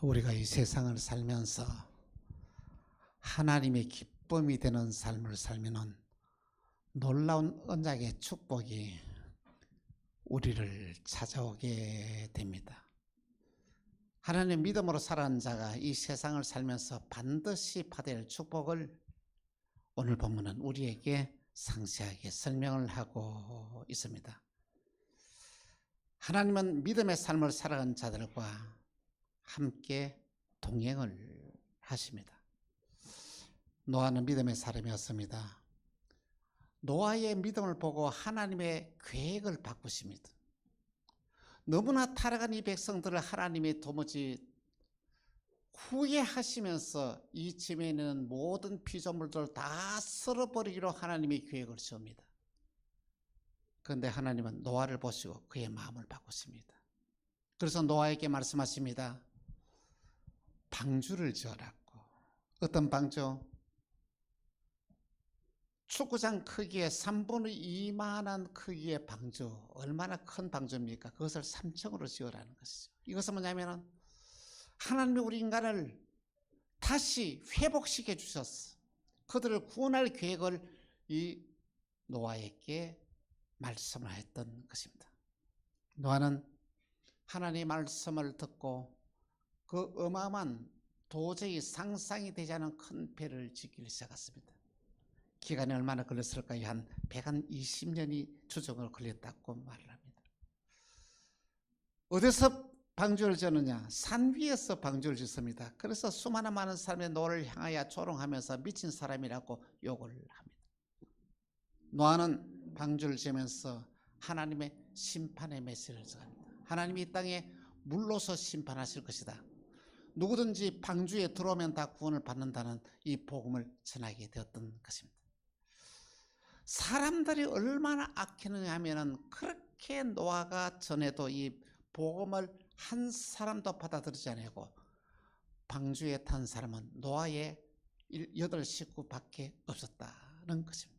우리가 이 세상을 살면서 하나님의 기쁨이 되는 삶을 살면은 놀라운 언약의 축복이 우리를 찾아오게 됩니다. 하나님 믿음으로 살아가는 자가 이 세상을 살면서 반드시 받아야 할 축복을 오늘 본문은 우리에게 상세하게 설명을 하고 있습니다. 하나님은 믿음의 삶을 살아가는 자들과 함께 동행을 하십니다. 노아는 믿음의 사람이었습니다. 노아의 믿음을 보고 하나님의 계획을 바꾸십니다. 너무나 타락한 이 백성들을 하나님이 도무지 후회하시면서 이 집에 있는 모든 피조물들을 다 쓸어버리기로 하나님이 계획을 세웁니다. 그런데 하나님은 노아를 보시고 그의 마음을 바꾸십니다. 그래서 노아에게 말씀하십니다. 방주를 지어라고. 어떤 방주? 축구장 크기의 3분의 2만한 크기의 방주. 얼마나 큰 방주입니까? 그것을 3층으로 지으라는 것이죠. 이것은 뭐냐면 하나님이 우리 인간을 다시 회복시켜 주셨어. 그들을 구원할 계획을 이 노아에게 말씀을 했던 것입니다. 노아는 하나님의 말씀을 듣고 그 어마어마한 도저히 상상이 되지 않은 큰 배를 짓기 시작했습니다. 기간이 얼마나 걸렸을까요? 한 120년이 추정으로 걸렸다고 말을 합니다. 어디서 방주를 짓느냐? 산 위에서 방주를 짓습니다. 그래서 수많은 많은 사람의 노를 향하여 조롱하면서 미친 사람이라고 욕을 합니다. 노아는 방주를 지으면서 하나님의 심판의 메시지를 전합니다. 하나님이 이 땅에 물로서 심판하실 것이다. 누구든지 방주에 들어오면 다 구원을 받는다는 이 복음을 전하게 되었던 것입니다. 사람들이 얼마나 악했느냐 하면은 그렇게 노아가 전에도 이 복음을 한 사람도 받아들이지 않고 방주에 탄 사람은 노아의 8식구밖에 없었다는 것입니다.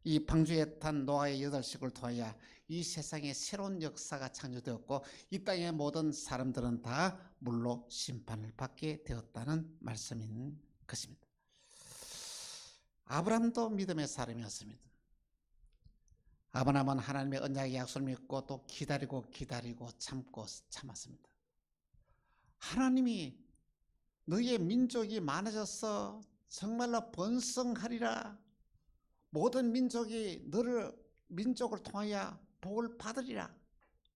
이 방주에 탄 노아의 8식구를 통하여 이 세상에 새로운 역사가 창조되었고 이 땅의 모든 사람들은 다 물로 심판을 받게 되었다는 말씀인 것입니다. 아브라함도 믿음의 사람이었습니다. 아브라함은 하나님의 언약의 약속을 믿고 또 기다리고 참고 참았습니다. 하나님이 너희의 민족이 많아져서 정말로 번성하리라. 모든 민족이 너를 민족을 통하여 복을 받으리라.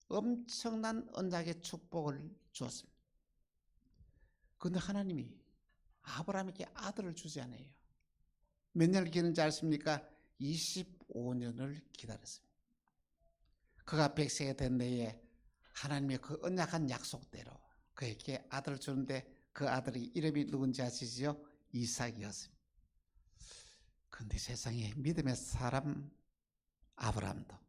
엄청난 언약의 축복을 주었습니다. 그런데 하나님이 아브라함에게 아들을 주지 않아요. 몇 년을 기다렸는지 아십니까? 25년을 기다렸습니다. 그가 100세가 된 해에 하나님의 그 언약한 약속대로 그에게 아들을 주는데 그 아들이 이름이 누군지 아시지요? 이삭이었습니다. 그런데 세상에 믿음의 사람 아브라함도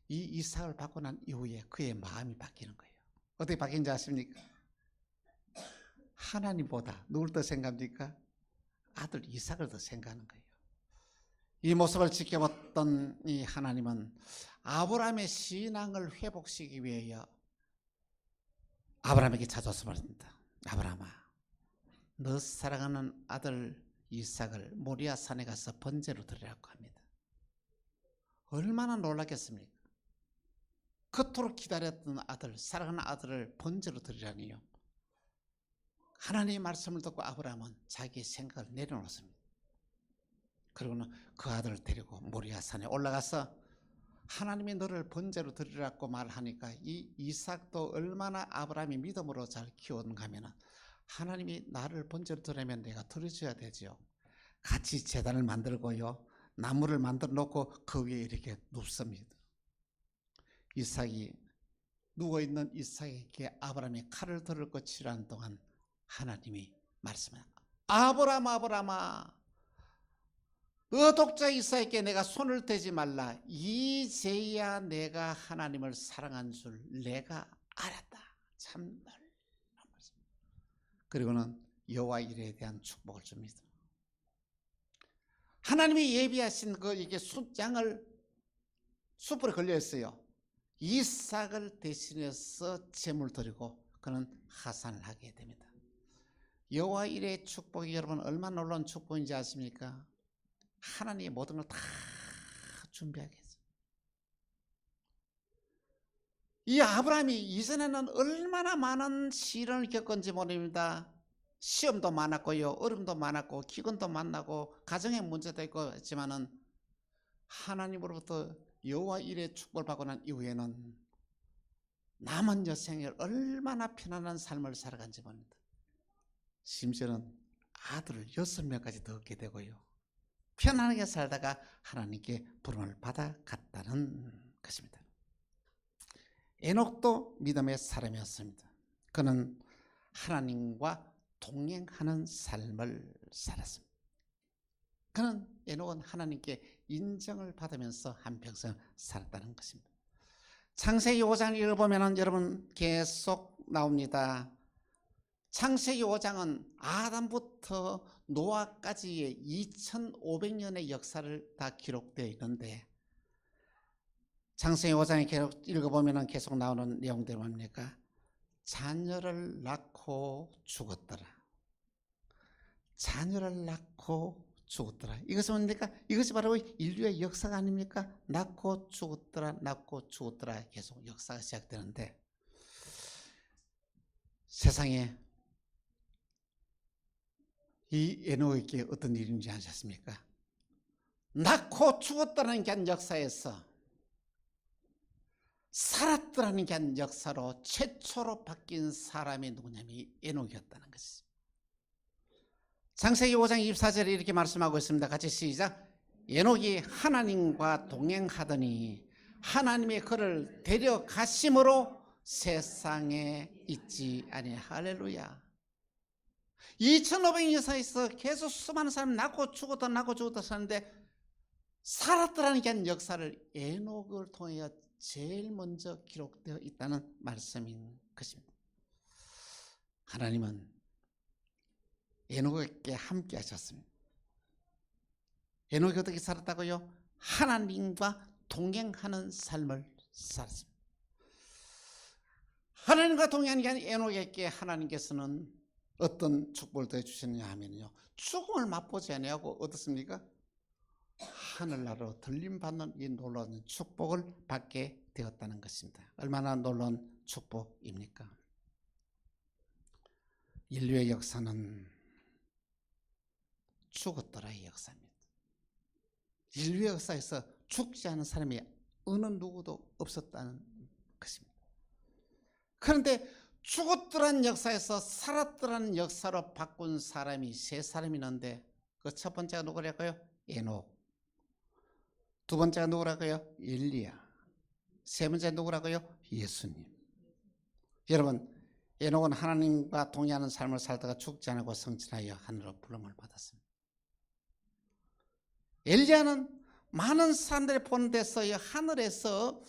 이 이삭을 받고 난 이후에 그의 마음이 바뀌는 거예요. 어떻게 바뀐지 아십니까? 하나님보다 누굴 더 생각합니까? 아들 이삭을 더 생각하는 거예요. 이 모습을 지켜봤던 이 하나님은 아브라함의 신앙을 회복시키기 위하여 아브라함에게 찾아와서 말합니다. 아브라함아, 너 사랑하는 아들 이삭을 모리아 산에 가서 번제로 드리라고 합니다. 얼마나 놀랐겠습니까? 그토록 기다렸던 아들, 사랑하는 아들을 번제로 드리라니요. 하나님의 말씀을 듣고 아브라함은 자기의 생각을 내려놓습니다. 그리고는 그 아들을 데리고 모리아 산에 올라가서 하나님이 너를 번제로 드리라고 말하니까 이 이삭도 얼마나 아브라함이 믿음으로 잘 키웠는가 하면 하나님이 나를 번제로 드리면 내가 드려줘야 되지요. 같이 제단을 만들고요. 나무를 만들어 놓고 그 위에 이렇게 눕습니다. 이삭이 누워있는 이삭에게 아브라함이 칼을 들을 것 치라는 동안 하나님이 말씀합니다. 아브라함아, 너 독자 이삭에게 내가 손을 대지 말라. 이제야 내가 하나님을 사랑한 줄 내가 알았다. 참 놀라운 말씀. 그리고는 여호와 이레에 대한 축복을 줍니다. 하나님이 예비하신 그 이게 양을 숯불에 걸려 있어요. 이삭을 대신해서 제물 드리고 그는 하산을 하게 됩니다. 여호와 일의 축복이 여러분 얼마나 놀라운 축복인지 아십니까? 하나님이 모든 걸 다 준비하게 했어요. 이 아브라함이 이전에는 얼마나 많은 시련을 겪은지 모릅니다. 시험도 많았고요, 어려움도 많았고, 기근도 만나고, 가정의 문제도 있고 했지만은 하나님으로부터 여호와 일의 축복을 받고 난 이후에는 남은 여생을 얼마나 편안한 삶을 살아간지 모릅니다. 심지어는 아들을 6명까지 더 얻게 되고요, 편안하게 살다가 하나님께 부름을 받아갔다는 것입니다. 에녹도 믿음의 사람이었습니다. 그는 하나님과 동행하는 삶을 살았습니다. 그는 에녹은 하나님께 인정을 받으면서 한평생 살았다는 것입니다. 창세기 5장을 읽어보면 여러분 계속 나옵니다. 창세기 5장은 아담부터 노아까지의 2500년의 역사를 다 기록되어 있는데, 창세기 5장에 읽어보면 계속 나오는 내용들이 뭡니까? 자녀를 낳고 죽었더라. 자녀를 낳고 죽었더라. 이것은 뭡니까? 이것이 바로 인류의 역사가 아닙니까? 낳고 죽었더라, 낳고 죽었더라. 계속 역사가 시작되는데, 세상에 이 에녹에게 어떤 일인지 아셨습니까? 낳고 죽었다는 게 역사에서 살았더라는 게 역사로 최초로 바뀐 사람이 누구냐면 에녹이었다는 것이죠. 창세기 5장 24절에 이렇게 말씀하고 있습니다. 같이 시작. 에녹이 하나님과 동행하더니 하나님의 그를 데려가심으로 세상에 있지 아니하여. 할렐루야. 2500년 사이에서 계속 수많은 사람이 낳고 죽었다 사는데 살았더라는 게 역사를 에녹을 통해 제일 먼저 기록되어 있다는 말씀인 것입니다. 하나님은 에녹에게 함께 하셨습니다. 에녹이 어떻게 살았다고요? 하나님과 동행하는 삶을 살았습니다. 하나님과 동행하는 게 아니라 에녹에게 하나님께서는 어떤 축복을 더 주셨느냐 하면요, 죽음을 맛보지 아니하고 어떻습니까? 하늘나라로 들림받는 이 놀라운 축복을 받게 되었다는 것입니다. 얼마나 놀라운 축복입니까? 인류의 역사는 죽었더라의 역사입니다. 인류의 역사에서 죽지 않은 사람이 어느 누구도 없었다는 것입니다. 그런데 죽었더란 역사에서 살았더란 역사로 바꾼 사람이 세 사람이 있는데, 그 첫 번째가 누구랄까요? 에녹. 두 번째가 누구라고요? 엘리야. 세 번째가 누구라고요? 예수님. 여러분, 에녹은 하나님과 동의하는 삶을 살다가 죽지 않고 성천하여 하늘로 부름을 받았습니다. 엘리야는 많은 사람들이 보는 데서 하늘에서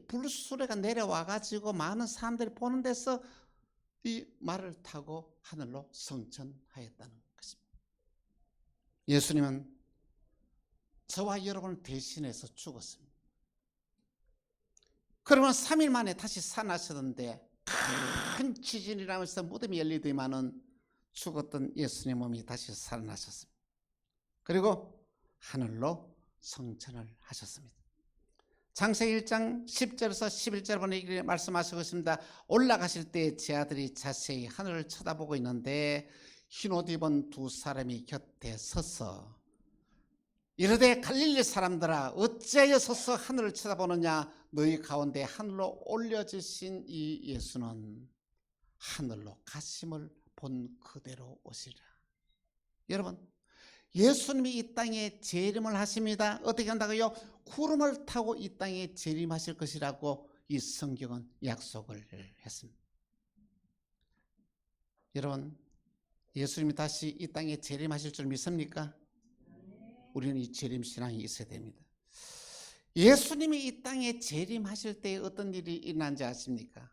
불수레가 내려와 가지고 많은 사람들이 보는 데서 이 말을 타고 하늘로 성천하였다는 것입니다. 예수님은 저와 여러분을 대신해서 죽었습니다. 그러면 3일 만에 다시 살아나셨는데, 큰 지진이 나면서 무덤이 열리더니만은 죽었던 예수님의 몸이 다시 살아나셨습니다. 그리고 하늘로 성천을 하셨습니다. 창세기 1장 10절에서 11절 보니 이렇게 말씀하시고 있습니다. 올라가실 때 제 아들이 자세히 하늘을 쳐다보고 있는데 흰옷 입은 두 사람이 곁에 서서 이르되 갈릴리 사람들아 어찌하여 서서 하늘을 쳐다보느냐. 너희 가운데 하늘로 올려지신 이 예수는 하늘로 가심을 본 그대로 오시리라. 여러분, 예수님이 이 땅에 재림을 하십니다. 어떻게 한다고요? 구름을 타고 이 땅에 재림하실 것이라고 이 성경은 약속을 했습니다. 여러분, 예수님이 다시 이 땅에 재림하실 줄 믿습니까? 우리는 이 재림 신앙이 있어야 됩니다. 예수님이 이 땅에 재림하실 때 어떤 일이 일어난지 아십니까?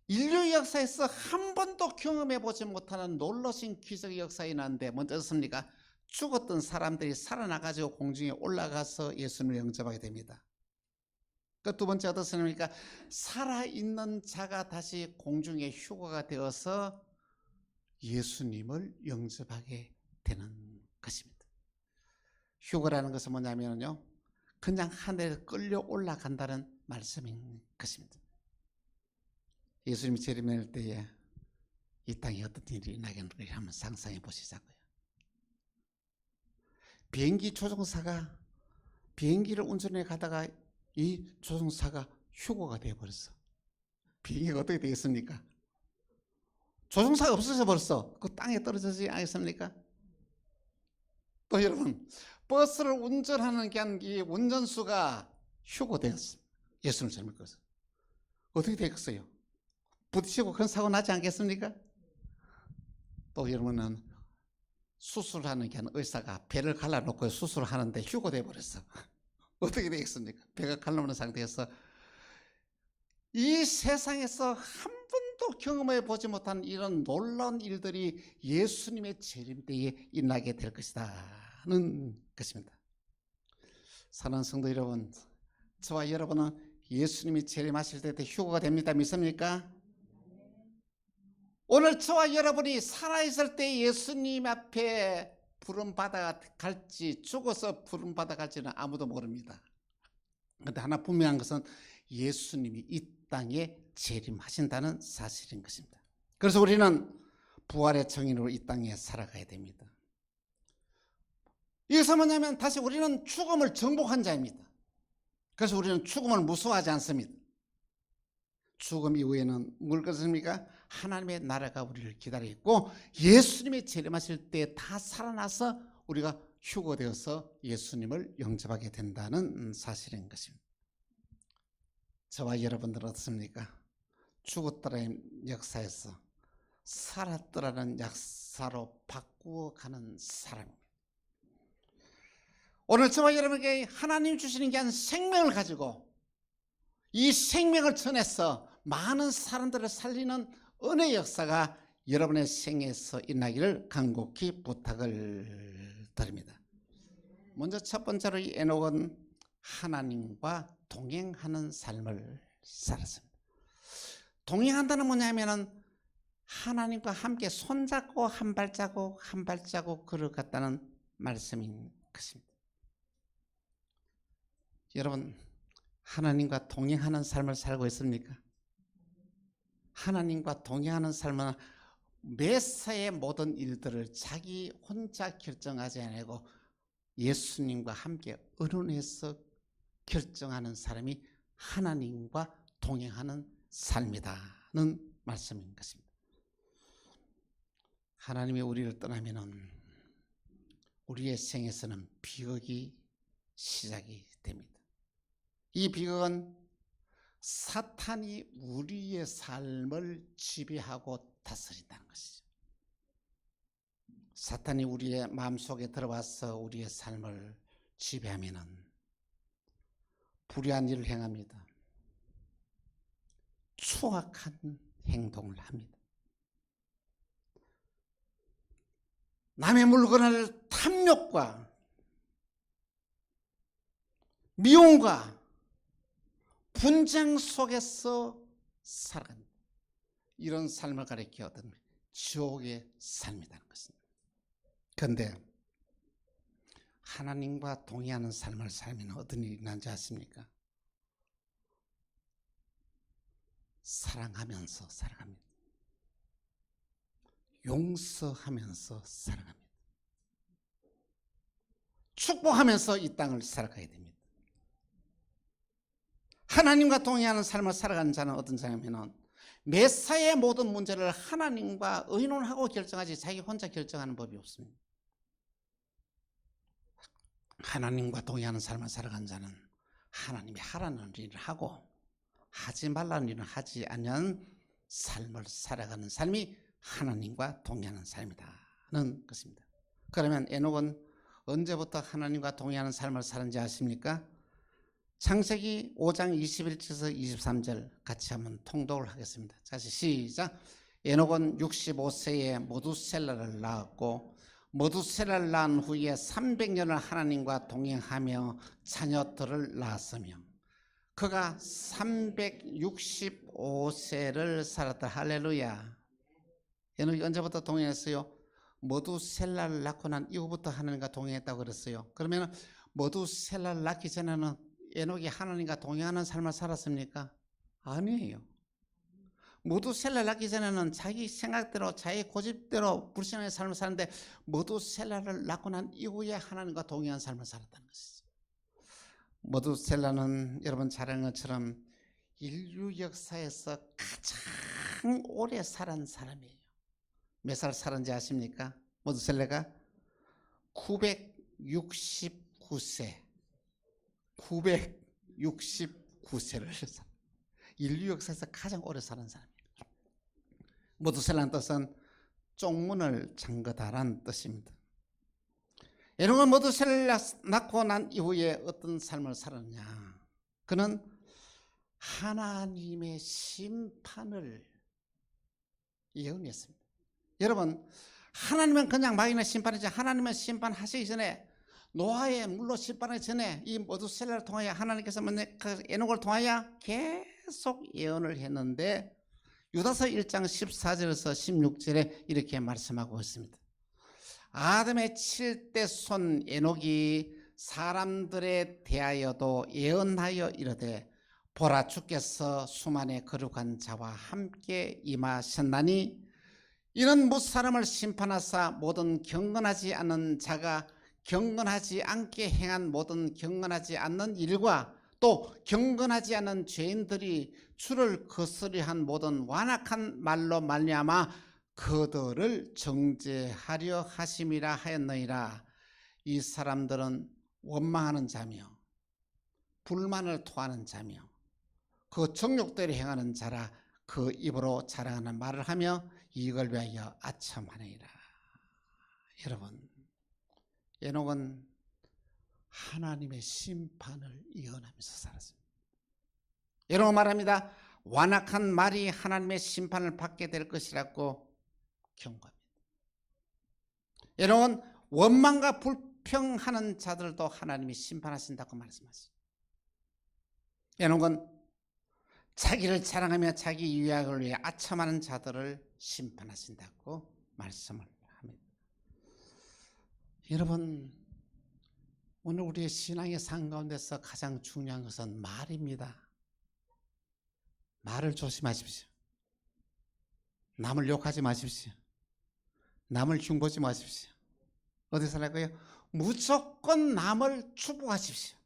인류 역사에서 한 번도 경험해 보지 못하는 놀라신 기적의 역사가 일어났는데 먼저 어떻습니까? 죽었던 사람들이 살아나가지고 공중에 올라가서 예수님을 영접하게 됩니다. 그 두 번째 어떻습니까? 살아있는 자가 다시 공중의 휴거가 되어서 예수님을 영접하게 되는 것입니다. 휴거라는 것은 뭐냐면요, 그냥 하늘에 끌려 올라간다는 말씀인 것입니다. 예수님이 재림할 때에 이 땅에 어떤 일이 일어나겠는지 한번 상상해 보시자고요. 비행기 조종사가 비행기를 운전해 가다가 이 조종사가 휴거가 되어버렸어. 비행기가 어떻게 되겠습니까? 조종사가 없어져 버렸어. 그 땅에 떨어지지 않겠습니까? 또 여러분, 버스를 운전하는 이 운전수가 휴거되었어. 예수님 잘 믿고서 어떻게 되겠어요? 부딪히고 큰 사고 나지 않겠습니까? 또 여러분은 수술하는 의사가 배를 갈라놓고 수술을 하는데 휴거돼 버렸어. 어떻게 되겠습니까? 배가 갈라놓는 상태에서 이 세상에서 한 번도 경험해 보지 못한 이런 놀라운 일들이 예수님의 재림 때에 일어나게 될 것이다는 것입니다. 사랑하는 성도 여러분, 저와 여러분은 예수님이 재림하실 때 휴거가 됩니다. 믿습니까? 오늘 저와 여러분이 살아있을 때 예수님 앞에 부름받아 갈지 죽어서 부름받아 갈지는 아무도 모릅니다. 그런데 하나 분명한 것은 예수님이 이 땅에 재림하신다는 사실인 것입니다. 그래서 우리는 부활의 증인으로 이 땅에 살아가야 됩니다. 이것은 뭐냐면 다시 우리는 죽음을 정복한 자입니다. 그래서 우리는 죽음을 무서워하지 않습니다. 죽음 이후에는 뭘 것입니까? 하나님의 나라가 우리를 기다리고 있고 예수님이 재림하실 때 다 살아나서 우리가 휴거되어서 예수님을 영접하게 된다는 사실인 것입니다. 저와 여러분들은 어떻습니까? 죽었더라는 역사에서 살았더라는 역사로 바꾸어가는 사람입니다. 오늘 저와 여러분에게 하나님 주시는 게 한 생명을 가지고 이 생명을 전해서 많은 사람들을 살리는 은혜의 역사가 여러분의 생에서 일어나기를 간곡히 부탁을 드립니다. 먼저 첫 번째로 이 에녹은 하나님과 동행하는 삶을 살았습니다. 동행한다는 뭐냐면은 하나님과 함께 손잡고 한 발자국 한 발자국 걸어갔다는 말씀인 것입니다. 여러분, 하나님과 동행하는 삶을 살고 있습니까? 하나님과 동행하는 삶은 메사의 모든 일들을 자기 혼자 결정하지 않고 예수님과 함께 의논해서 결정하는 사람이 하나님과 동행하는 삶이다는 말씀인 것입니다. 하나님이 우리를 떠나면은 우리의 생에서는 비극이 시작이 됩니다. 이 비극은 사탄이 우리의 삶을 지배하고 다스린다는 것이죠. 사탄이 우리의 마음속에 들어와서 우리의 삶을 지배하면은 불의한 일을 행합니다. 추악한 행동을 합니다. 남의 물건을 탐욕과 미움과 분쟁 속에서 살아갑니다. 이런 삶을 가리켜 어떤 지옥의 삶이라는 것입니다. 그런데 하나님과 동의하는 삶을 살면 어떤 일이 일어나는지 아십니까? 사랑하면서 살아갑니다. 용서하면서 살아갑니다. 축복하면서 이 땅을 살아가야 됩니다. 하나님과 동행하는 삶을 살아가는 자는 어떤 자냐면 메사의 모든 문제를 하나님과 의논하고 결정하지 자기 혼자 결정하는 법이 없습니다. 하나님과 동행하는 삶을 살아가는 자는 하나님이 하라는 일을 하고 하지 말라는 일은 하지 않는 삶을 살아가는 삶이 하나님과 동행하는 삶이다는 것입니다. 그러면 에녹은 언제부터 하나님과 동행하는 삶을 사는지 아십니까? 창세기 5장 21절에서 23절 같이 한번 통독을 하겠습니다. 다시 시작. 에녹은 65세에 모두셀라를 낳았고 모두셀라를 낳은 후에 300년을 하나님과 동행하며 자녀들을 낳았으며 그가 365세를 살았다. 할렐루야. 에녹이 언제부터 동행했어요? 머두셀라를 낳고 난 이후부터 하나님과 동행했다고 그랬어요. 그러면 머두셀라를 낳기 전에는 에녹이 하나님과 동행하는 삶을 살았습니까? 아니에요. 머두셀라를 낳기 전에는 자기 생각대로 자기 고집대로 불신앙의 삶을 사는데 머두셀라를 낳고 난 이후에 하나님과 동행한 삶을 살았다는 것이죠. 머두셀라는 여러분 잘 아는 것처럼 인류 역사에서 가장 오래 살은 사람이에요. 몇 살 살았는지 아십니까? 머두셀라가 969세 969세를 인류 역사에서 가장 오래 사는 사람이에요. 머두셀라는 뜻은 쪽문을 잠그다라는 뜻입니다. 에녹은 머두셀라 낳고 난 이후에 어떤 삶을 살았냐? 그는 하나님의 심판을 예언했습니다. 여러분, 하나님은 그냥 막연한 심판이지 하나님은 심판하시기 전에 노아의 물로 심판하기 전에 이 머두셀라를 통하여 하나님께서 에녹을 통하여 계속 예언을 했는데 유다서 1장 14절에서 16절에 이렇게 말씀하고 있습니다. 아담의 7대 손 에녹이 사람들에 대하여도 예언하여 이르되 보라 주께서 수만의 거룩한 자와 함께 임하셨나니 이는 무사람을 심판하사 모든 경건하지 않는 자가 경건하지 않게 행한 모든 경건하지 않는 일과 또 경건하지 않은 죄인들이 주를 거스리한 모든 완악한 말로 말미암아 그들을 정죄하려 하심이라 하였느니라. 이 사람들은 원망하는 자며 불만을 토하는 자며 그 정욕대로 행하는 자라 그 입으로 자랑하는 말을 하며 이걸 위하여 아첨하느니라. 여러분, 에녹은 하나님의 심판을 예언하면서 살았습니다. 에녹은 말합니다. 완악한 말이 하나님의 심판을 받게 될 것이라고 경고합니다. 에녹은 원망과 불평하는 자들도 하나님이 심판하신다고 말씀하십니다. 에녹은 자기를 자랑하며 자기 유익을 위해 아첨하는 자들을 심판하신다고 말씀을 합니다. 여러분, 오늘 우리의 신앙의 삶 가운데서 가장 중요한 것은 말입니다. 말을 조심하십시오. 남을 욕하지 마십시오. 남을 흉보지 마십시오. 어디서 살까요? 무조건 남을 축복하십시오.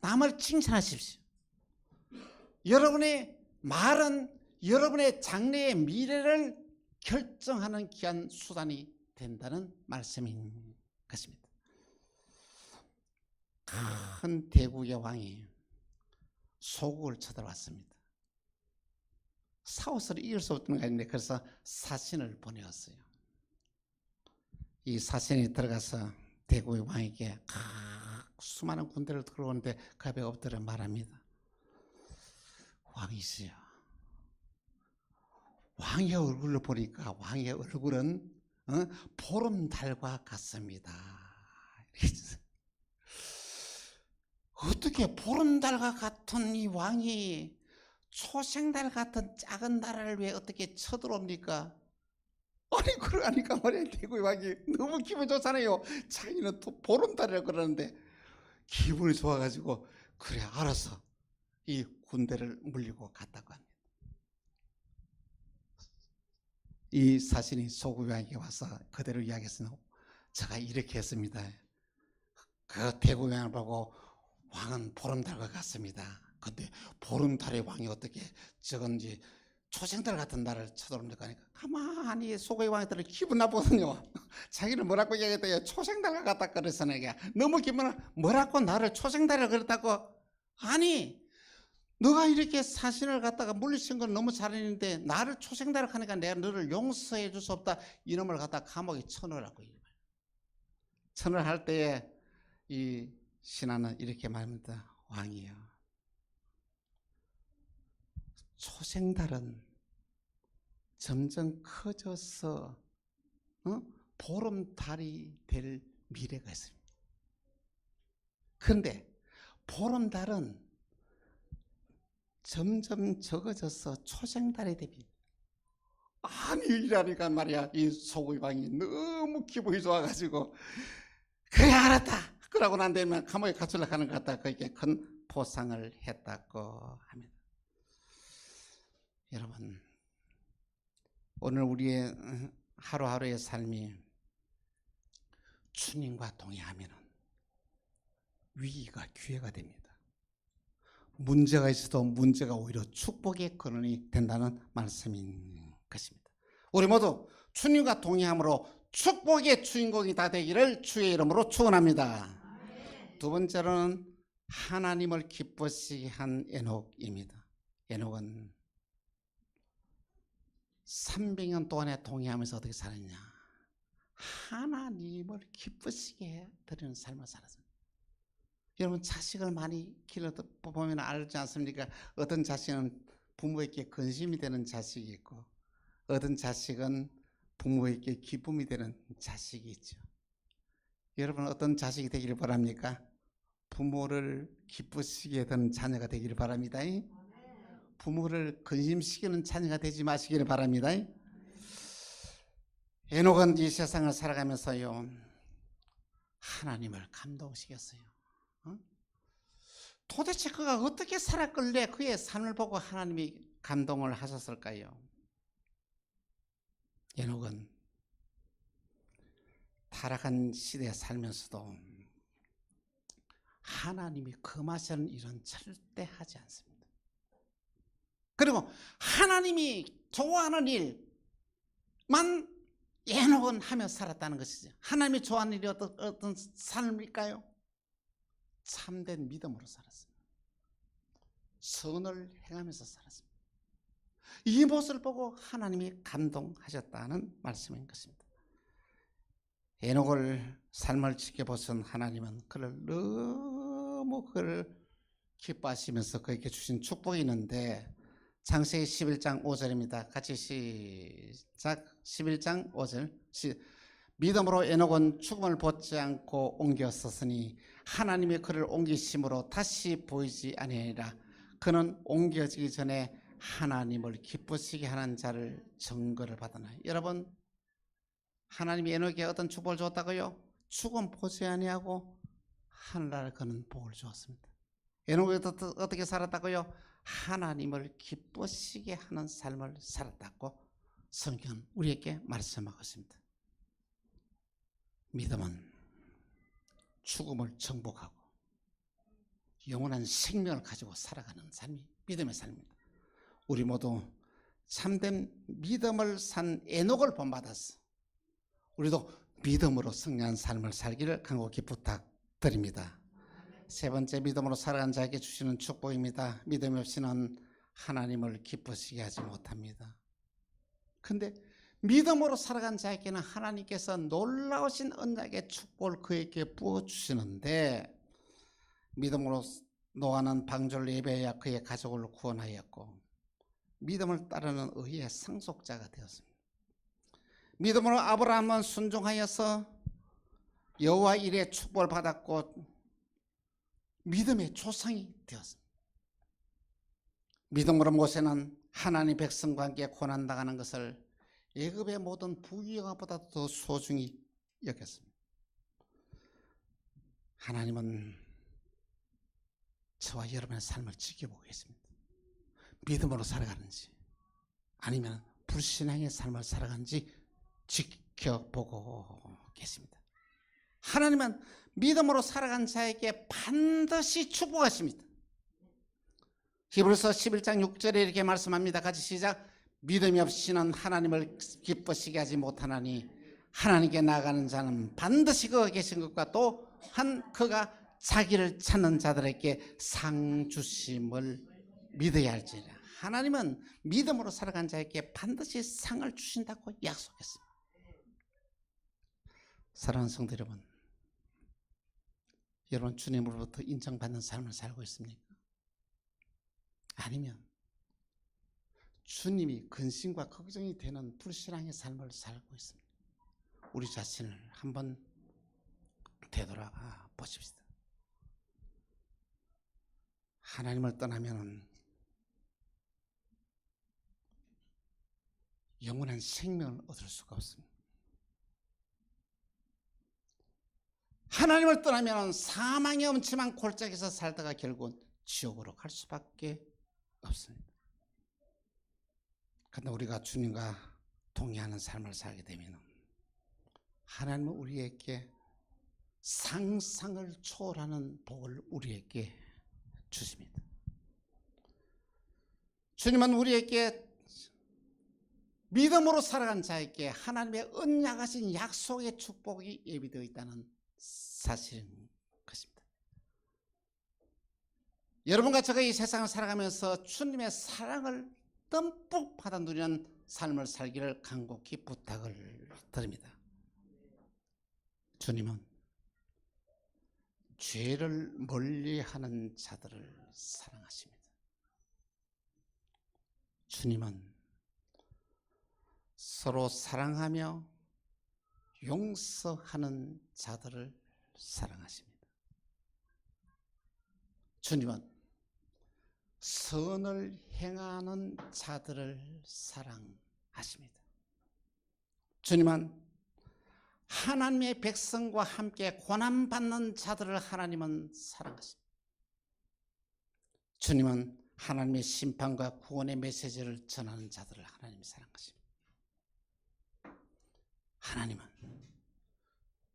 남을 칭찬하십시오. 여러분의 말은 여러분의 장래의 미래를 결정하는 귀한 수단이 된다는 말씀인 것입니다. 큰 대국의 왕이 소국을 쳐들어왔습니다. 사옷을 이을 수 없는 거 아닌데 그래서 사신을 보내었어요. 이 사신이 들어가서 대국의 왕에게 수많은 군대를 들어오는데 그 앞에 엎드려 말합니다. 왕이시여, 왕의 얼굴로 보니까 왕의 얼굴은 보름달과 같습니다. 어떻게 보름달과 같은 이 왕이 초생달 같은 작은 나라를 왜 어떻게 쳐들어옵니까? 아니 그러니까 말이야, 대구의 왕이 너무 기분 좋잖아요. 자기는 또 보름달이라고 그러는데 기분이 좋아가지고 그래 알았어, 이 군대를 물리고 갔다고 합니다. 이 사신이 소국 왕에게 와서 그대로 이야기했으나 제가 이렇게 했습니다. 그 대구 왕을 보고 왕은 보름달과 같습니다. 근데 보름달의 왕이 어떻게 저건 이제 초생달 같은 나를 쳐들어옵니까? 하니까 가만히 소국의 왕들은 기분 나쁘거든요. 자기는 뭐라고 이야기했대요? 초생달과 같다 그래서 내가 너무 기분 뭐라고 나를 초생달을 그랬다고? 아니 너가 이렇게 사신을 갖다가 물리친 건 너무 잘했는데 나를 초생달을 하니까 내가 너를 용서해 줄 수 없다. 이놈을 갖다 감옥에 쳐넣으라고. 쳐넣을 할 때에 이 신하는 이렇게 말합니다. 왕이여, 초생달은 점점 커져서 보름달이 될 미래가 있습니다. 그런데 보름달은 점점 적어져서 초생달이 됩니다. 아니 이라니까 말이야, 이 소구이방이 너무 기분이 좋아가지고 그래 알았다 그러고 난 다음에 감옥에 갇히려고 하는 것 같다. 그에게 큰 포상을 했다고 합니다. 여러분, 오늘 우리의 하루하루의 삶이 주님과 동행하면 위기가 기회가 됩니다. 문제가 있어도 문제가 오히려 축복의 근원이 된다는 말씀인 것입니다. 우리 모두 주님과 동행함으로 축복의 주인공이 다 되기를 주의 이름으로 축원합니다. 두 번째로는 하나님을 기쁘시게 한 에녹입니다. 에녹은 300년 동안에 동행하면서 어떻게 살았냐? 하나님을 기쁘시게 드리는 삶을 살았습니다. 여러분, 자식을 많이 길러보면 알지 않습니까? 어떤 자식은 부모에게 근심이 되는 자식이 있고 어떤 자식은 부모에게 기쁨이 되는 자식이 있죠. 여러분, 어떤 자식이 되기를 바랍니까? 부모를 기쁘시게 되는 자녀가 되기를 바랍니다. 부모를 근심시키는 자녀가 되지 마시기를 바랍니다. 에녹은 이 세상을 살아가면서요, 하나님을 감동시켰어요. 도대체 그가 어떻게 살았길래 그의 삶을 보고 하나님이 감동을 하셨을까요? 에녹은 타락한 시대에 살면서도 하나님이 금하시는 일은 절대 하지 않습니다. 그리고 하나님이 좋아하는 일만 에녹은 하며 살았다는 것이죠. 하나님이 좋아하는 일이 어떤 삶일까요? 참된 믿음으로 살았습니다. 선을 행하면서 살았습니다. 이 모습을 보고 하나님이 감동하셨다는 말씀인 것입니다. 에녹을 삶을 지켜보신 하나님은 그를 너무 기뻐하시면서 그에게 주신 축복이 있는데, 창세기 11장 5절입니다. 같이 시작. 11장 5절. 믿음으로 에녹은 죽음을 보지 않고 옮겨 섰으니 하나님의 그를 옮기심으로 다시 보이지 아니하니라. 그는 옮겨지기 전에 하나님을 기쁘시게 하는 자를 증거를 받으나. 여러분, 하나님이 에녹에게 어떤 축복을 줬다고요? 죽음 보지 아니하고 하늘나라를 그는 복을 주었습니다. 에녹이 어떻게 살았다고요? 하나님을 기쁘시게 하는 삶을 살았다고 성경은 우리에게 말씀하고 있습니다. 믿음은 죽음을 정복하고 영원한 생명을 가지고 살아가는 삶이 믿음의 삶입니다. 우리 모두 참된 믿음을 산 에녹을 본받아서 우리도 믿음으로 승리한 삶을 살기를 간곡히 부탁드립니다. 세 번째, 믿음으로 살아간 자에게 주시는 축복입니다. 믿음이 없이는 하나님을 기쁘시게 하지 못합니다. 근데 믿음으로 살아간 자에게는 하나님께서 놀라우신 언약의 축복을 그에게 부어주시는데, 믿음으로 노아는 방주를 예배하여 그의 가족을 구원하였고 믿음을 따르는 의의 상속자가 되었습니다. 믿음으로 아브라함은 순종하여서 여호와 일의 축복을 받았고 믿음의 조상이 되었습니다. 믿음으로 모세는 하나님 백성과 함께 고난당하는 것을 애굽의 모든 부귀영화보다 더 소중히 여겼습니다. 하나님은 저와 여러분의 삶을 지켜보고 계십니다. 믿음으로 살아가는지 아니면 불신앙의 삶을 살아가는지 지켜보고 계십니다. 하나님은 믿음으로 살아간 자에게 반드시 축복하십니다. 히브리서 11장 6절에 이렇게 말씀합니다. 같이 시작. 믿음이 없이는 하나님을 기쁘시게 하지 못하나니 하나님께 나아가는 자는 반드시 그가 계신 것과 또한 그가 자기를 찾는 자들에게 상 주심을 믿어야 할지라. 하나님은 믿음으로 살아간 자에게 반드시 상을 주신다고 약속했습니다. 사랑하는 성도 여러분, 여러분 주님으로부터 인정받는 삶을 살고 있습니까? 아니면 주님이 근심과 걱정이 되는 불신앙의 삶을 살고 있습니다. 우리 자신을 한번 되돌아가 보십시다. 하나님을 떠나면 영원한 생명을 얻을 수가 없습니다. 하나님을 떠나면 사망의 엄침한 골짜기에서 살다가 결국은 지옥으로 갈 수밖에 없습니다. 그런데 우리가 주님과 동의하는 삶을 살게 되면 하나님은 우리에게 상상을 초월하는 복을 우리에게 주십니다. 주님은 우리에게 믿음으로 살아간 자에게 하나님의 언약하신 약속의 축복이 예비되어 있다는 사실인 것입니다. 여러분과 제가 이 세상을 살아가면서 주님의 사랑을 듬뿍 받아 누리는 삶을 살기를 간곡히 부탁을 드립니다. 주님은 죄를 멀리하는 자들을 사랑하십니다. 주님은 서로 사랑하며 용서하는 자들을 사랑하십니다. 주님은 선을 행하는 자들을 사랑하십니다. 주님은 하나님의 백성과 함께 고난받는 자들을 하나님은 사랑하십니다. 주님은 하나님의 심판과 구원의 메시지를 전하는 자들을 하나님이 사랑하십니다. 하나님은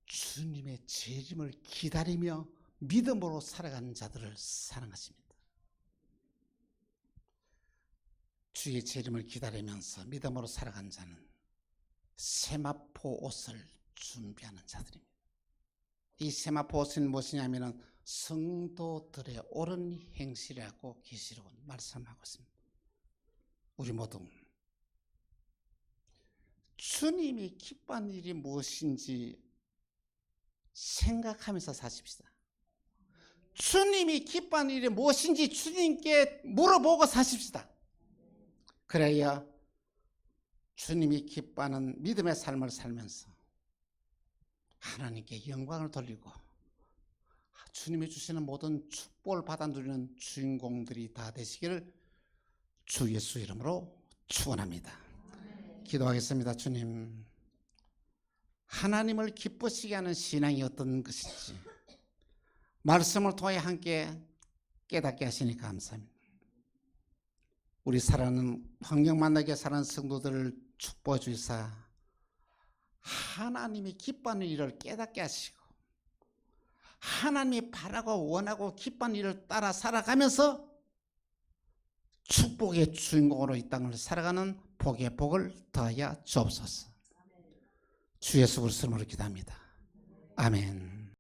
주님의 재림을 기다리며 믿음으로 살아가는 자들을 사랑하십니다. 주의 재림을 기다리면서 믿음으로 살아가는 자는 세마포 옷을 준비하는 자들입니다. 이 세마포 옷은 무엇이냐면 성도들의 옳은 행실이라고 계시록은 말씀하고 있습니다. 우리 모두 주님이 기뻐하는 일이 무엇인지 생각하면서 사십시다. 주님이 기뻐하는 일이 무엇인지 주님께 물어보고 사십시다. 그래야 주님이 기뻐하는 믿음의 삶을 살면서 하나님께 영광을 돌리고 주님이 주시는 모든 축복을 받아 누리는 주인공들이 다 되시기를 주 예수 이름으로 축원합니다. 기도하겠습니다. 주님, 하나님을 기쁘시게 하는 신앙이 어떤 것인지 말씀을 통해 함께 깨닫게 하시니 감사합니다. 우리 살아가는 환경 만나게 사는 성도들을 축복해 주시사 하나님이 기뻐하는 일을 깨닫게 하시고 하나님이 바라고 원하고 기뻐하는 일을 따라 살아가면서 축복의 주인공으로 이 땅을 살아가는 복의 복을 더하여 주옵소서. 주 예수 그리스도로 기도합니다. 아멘.